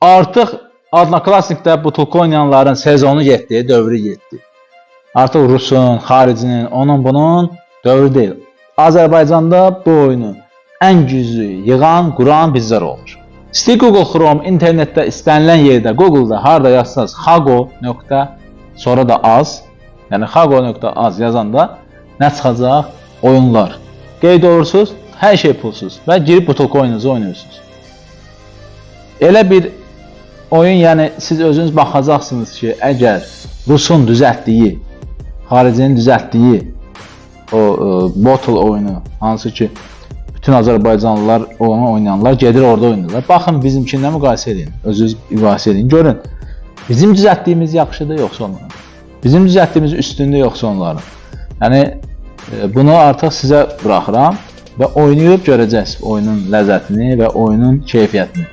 Artıq Odnoklassnikdə butulka oynayanların sezonu getdi, dövrü getdi. Artıq Rusun, xaricinin, onun bunun dövrü deyil. Azərbaycanda bu oyunu ən güclü yığan, quran bizlər olmuş. İstəyir Google Chrome, internetdə istənilən yerdə, Google'da harada yazsanız hago. Sonra da az, yəni hago.az yazanda nə çıxacaq? Oyunlar. Qeyd olursunuz, hər şey pulsuz və girib butulka oyununuzu oynuyorsunuz. Elə bir oyun, yəni siz özünüz baxacaqsınız ki, əgər Rusun düzəltdiyi, xaricinin düzəltdiyi o bottle oyunu, hansı ki bütün Azərbaycanlılar onu oynayanlar gedir orada oynayırlar. Baxın bizimkindən müqayisə edin, özünüz müqayisə edin, görün. Bizim düzəltdiyimiz yaxşıdır yoxsa onların? Bizim düzəltdiyimiz üstündə yoxsa onların? Yəni bunu artıq sizə buraxıram və oynayıb görəcəksiniz oyunun ləzzətini və oyunun keyfiyyətini.